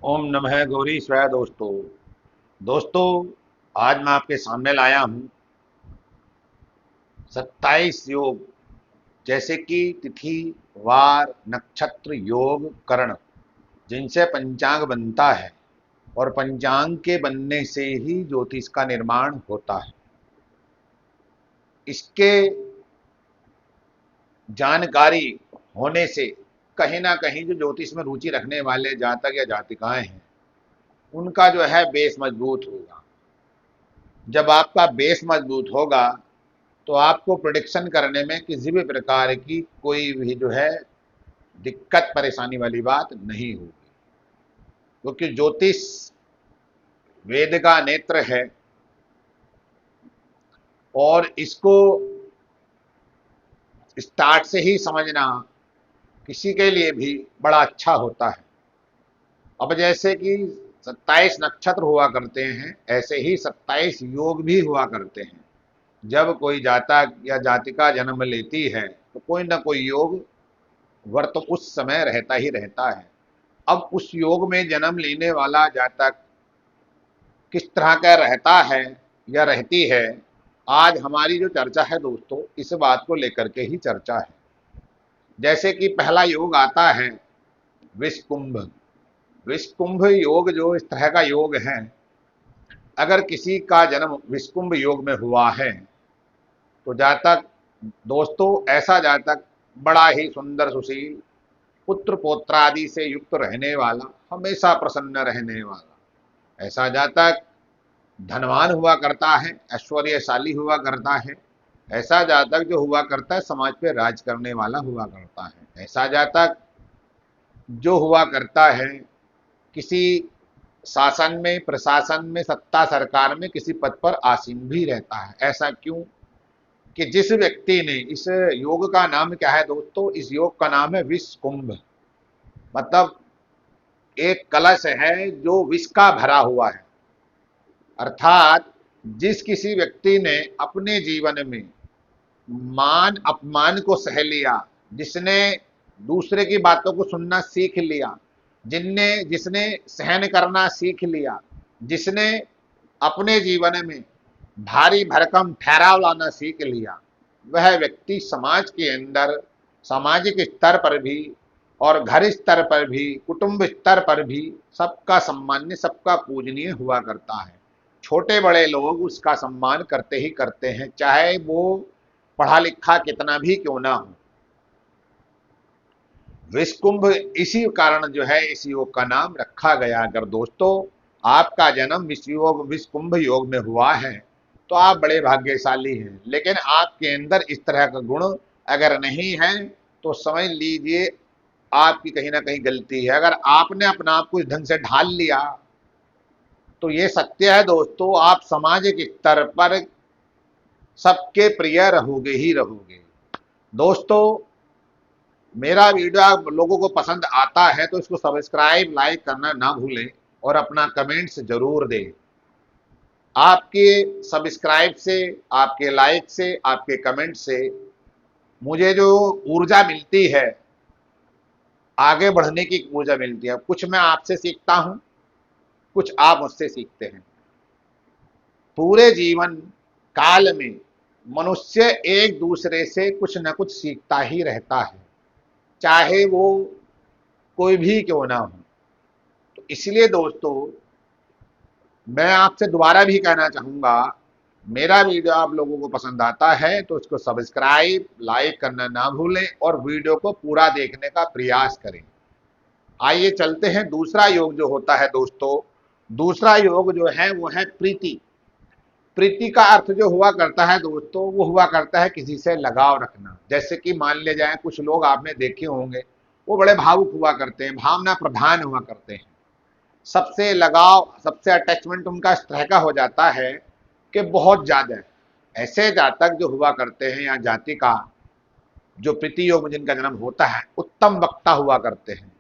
ओम नमः गौरी स्वाहा। दोस्तों आज मैं आपके सामने लाया हूँ 27 योग, जैसे कि तिथि वार नक्षत्र योग करण, जिनसे पंचांग बनता है और पंचांग के बनने से ही ज्योतिष का निर्माण होता है। इसके जानकारी होने से कहीं ना कहीं जो ज्योतिष में रुचि रखने वाले जातक या जातिकाएं हैं, उनका जो है बेस मजबूत होगा। जब आपका बेस मजबूत होगा तो आपको प्रिडिक्शन करने में किसी भी प्रकार की कोई भी जो है दिक्कत परेशानी वाली बात नहीं होगी, क्योंकि ज्योतिष वेद का नेत्र है और इसको स्टार्ट से ही समझना किसी के लिए भी बड़ा अच्छा होता है। अब जैसे कि 27 नक्षत्र हुआ करते हैं, ऐसे ही 27 योग भी हुआ करते हैं। जब कोई जातक या जातिका जन्म लेती है तो कोई ना कोई योग वर्त उस समय रहता ही रहता है। अब उस योग में जन्म लेने वाला जातक किस तरह का रहता है या रहती है, आज हमारी जो चर्चा है दोस्तों, इस बात को लेकर के ही चर्चा है। जैसे कि पहला योग आता है विषकुंभ। विषकुंभ योग जो इस तरह का योग है, अगर किसी का जन्म विषकुंभ योग में हुआ है तो जातक दोस्तों, ऐसा जातक बड़ा ही सुंदर सुशील, पुत्र पौत्र आदि से युक्त रहने वाला, हमेशा प्रसन्न रहने वाला ऐसा जातक धनवान हुआ करता है, ऐश्वर्यशाली हुआ करता है। ऐसा जातक जो हुआ करता है समाज पे राज करने वाला हुआ करता है। ऐसा जातक जो हुआ करता है किसी शासन में, प्रशासन में, सत्ता सरकार में किसी पद पर आसीन भी रहता है। ऐसा क्यों? कि जिस व्यक्ति ने, इस योग का नाम क्या है दोस्तों? इस योग का नाम है विष कुंभ। मतलब एक कलश है जो विष का भरा हुआ है। अर्थात जिस किसी व्यक्ति ने अपने जीवन में मान अपमान को सह लिया, जिसने दूसरे की बातों को सुनना सीख लिया, जिसने सहन करना सीख लिया, जिसने अपने जीवन में भारी भरकम ठहराव लाना सीख लिया, वह व्यक्ति समाज के अंदर सामाजिक स्तर पर भी और घर स्तर पर भी, कुटुंब स्तर पर भी सबका सम्मान्य, सबका पूजनीय हुआ करता है। छोटे बड़े लोग उसका सम्मान करते ही करते हैं, चाहे वो पढ़ा लिखा कितना भी क्यों ना हो। विषकुंभ इसी कारण जो है इस योग का नाम रखा गया। अगर दोस्तों आपका जन्म विषकुंभ योग में हुआ है तो आप बड़े भाग्यशाली हैं, लेकिन आपके अंदर इस तरह का गुण अगर नहीं है तो समझ लीजिए आपकी कहीं ना कहीं गलती है। अगर आपने अपना आप को इस ढंग से ढाल लिया तो ये सत्य है दोस्तों, आप सामाजिक स्तर पर सबके प्रिय रहोगे ही रहोगे। दोस्तों मेरा वीडियो आप लोगों को पसंद आता है तो इसको सब्सक्राइब लाइक करना ना भूलें और अपना कमेंट्स जरूर दें। आपके सब्सक्राइब से, आपके लाइक से, आपके कमेंट से मुझे जो ऊर्जा मिलती है, आगे बढ़ने की ऊर्जा मिलती है। कुछ मैं आपसे सीखता हूं, कुछ आप मुझसे सीखते हैं। पूरे जीवन काल में मनुष्य एक दूसरे से कुछ न कुछ सीखता ही रहता है, चाहे वो कोई भी क्यों ना हो। तो इसलिए दोस्तों मैं आपसे दोबारा भी कहना चाहूंगा, मेरा वीडियो आप लोगों को पसंद आता है तो इसको सब्सक्राइब लाइक करना ना भूलें और वीडियो को पूरा देखने का प्रयास करें। आइए चलते हैं। दूसरा योग जो होता है दोस्तों, दूसरा योग जो है वो है प्रीति। प्रीति का अर्थ जो हुआ करता है दोस्तों, वो हुआ करता है किसी से लगाव रखना। जैसे कि मान ले जाए, कुछ लोग आपने देखे होंगे वो बड़े भावुक हुआ करते हैं, भावना प्रधान हुआ करते हैं, सबसे लगाव, सबसे अटैचमेंट उनका इस तरह का हो जाता है कि बहुत ज्यादा। ऐसे जातक जो हुआ करते हैं या जाति का जो प्रीति योग में जिनका जन्म होता है, उत्तम वक्ता हुआ करते हैं।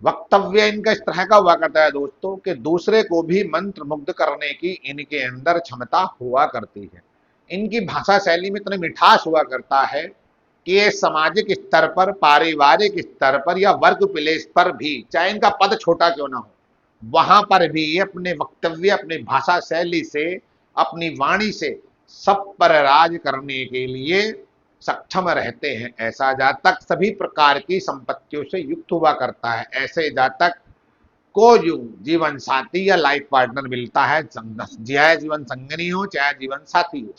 वक्तव्य इनका इस तरह का हुआ करता है दोस्तों कि दूसरे को भी मंत्र मुग्ध करने की इनके अंदर क्षमता हुआ करती है। इनकी भाषा शैली में इतना मिठास हुआ करता है कि ये सामाजिक स्तर पर, पारिवारिक स्तर पर या वर्क प्लेस पर भी, चाहे इनका पद छोटा क्यों ना हो, वहां पर भी अपने वक्तव्य, अपनी भाषा शैली से, अपनी वाणी से सब पर राज करने के लिए सक्षम रहते हैं। ऐसा जातक सभी प्रकार की संपत्तियों से युक्त हुआ करता है। ऐसे जातक को जो जीवन साथी या लाइफ पार्टनर मिलता है, चाहे जीवन संगनी हो चाहे जीवन साथी हो,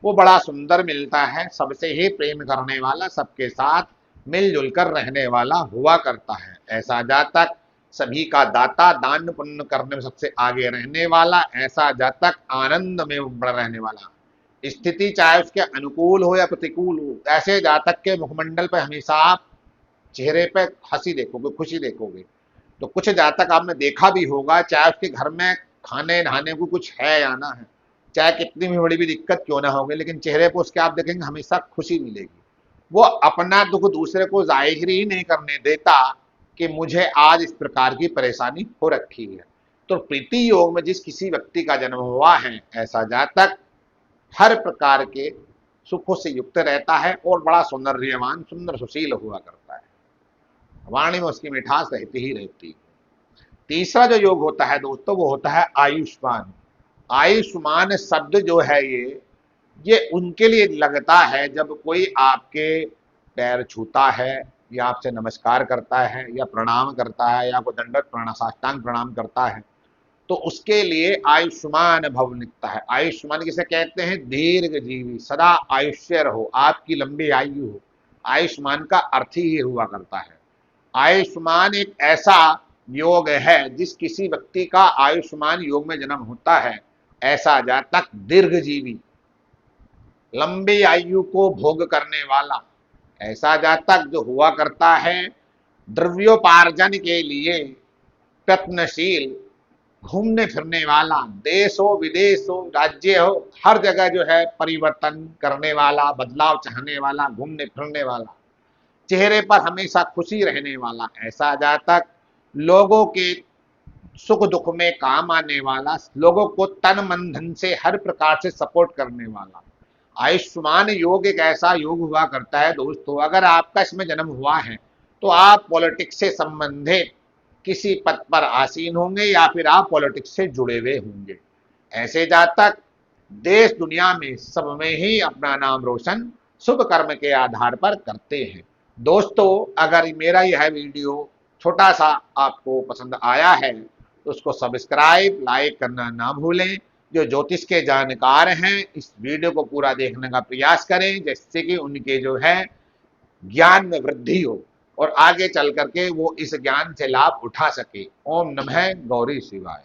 वो बड़ा सुंदर मिलता है, सबसे ही प्रेम करने वाला, सबके साथ मिलजुल कर रहने वाला हुआ करता है। ऐसा जातक सभी का दाता, दान पुण्य करने में सबसे आगे रहने वाला, ऐसा जातक आनंद में बड़ा रहने वाला, स्थिति चाहे उसके अनुकूल हो या प्रतिकूल हो, ऐसे जातक के मुखमंडल पर हमेशा आप चेहरे पे हंसी देखोगे, खुशी देखोगे। तो कुछ जातक आपने देखा भी होगा, चाहे उसके घर में खाने नहाने को कुछ है या ना है, चाहे कितनी भी बड़ी भी दिक्कत क्यों ना होगी, लेकिन चेहरे पर उसके आप देखेंगे हमेशा खुशी मिलेगी। वो अपना दुख दूसरे को जाहिर ही नहीं करने देता कि मुझे आज इस प्रकार की परेशानी हो रखी है। तो प्रीति योग में जिस किसी व्यक्ति का जन्म हुआ है, ऐसा जातक हर प्रकार के सुखों से युक्त रहता है और बड़ा सौंदर्यवान, सुंदर सुशील हुआ करता है। वाणी में उसकी मिठास रहती ही रहती है। तीसरा जो योग होता है दोस्तों, वो होता है आयुष्मान। आयुष्मान शब्द जो है ये उनके लिए लगता है जब कोई आपके पैर छूता है या आपसे नमस्कार करता है या प्रणाम करता है या कोई दंडवत प्रणाम, साष्टांग प्रणाम करता है, तो उसके लिए आयुष्मान भव लिखता है। आयुष्मान किसे कहते हैं? दीर्घ जीवी, सदा आयुष्य रहो, आपकी लंबी आयु हो। आयुष्मान का अर्थ ही ये हुआ करता है। आयुष्मान एक ऐसा योग है जिस किसी व्यक्ति का आयुष्मान योग में जन्म होता है, ऐसा जातक दीर्घ जीवी, लंबी आयु को भोग करने वाला, ऐसा जातक जो हुआ करता है द्रव्योपार्जन के लिए प्रयत्नशील, घूमने फिरने वाला, देश हो विदेश हो राज्य हो, हर जगह जो है परिवर्तन करने वाला, बदलाव चाहने वाला, घूमने फिरने वाला, चेहरे पर हमेशा खुशी रहने वाला, ऐसा जातक लोगों के सुख दुख में काम आने वाला, लोगों को तन मन धन से हर प्रकार से सपोर्ट करने वाला। आयुष्मान योग एक ऐसा योग हुआ करता है दोस्तों, अगर आपका इसमें जन्म हुआ है तो आप पॉलिटिक्स से संबंधित किसी पद पर आसीन होंगे या फिर आप पॉलिटिक्स से जुड़े हुए होंगे। ऐसे जातक देश दुनिया में सब में ही अपना नाम रोशन शुभ कर्म के आधार पर करते हैं। दोस्तों, अगर मेरा यह वीडियो छोटा सा आपको पसंद आया है तो उसको सब्सक्राइब, लाइक करना ना भूलें। जो ज्योतिष के जानकार हैं इस वीडियो को पूरा देखने का प्रयास करें, जिससे कि उनके जो है ज्ञान में वृद्धि हो और आगे चल करके वो इस ज्ञान से लाभ उठा सके। ओम नमः गौरी शिवाय।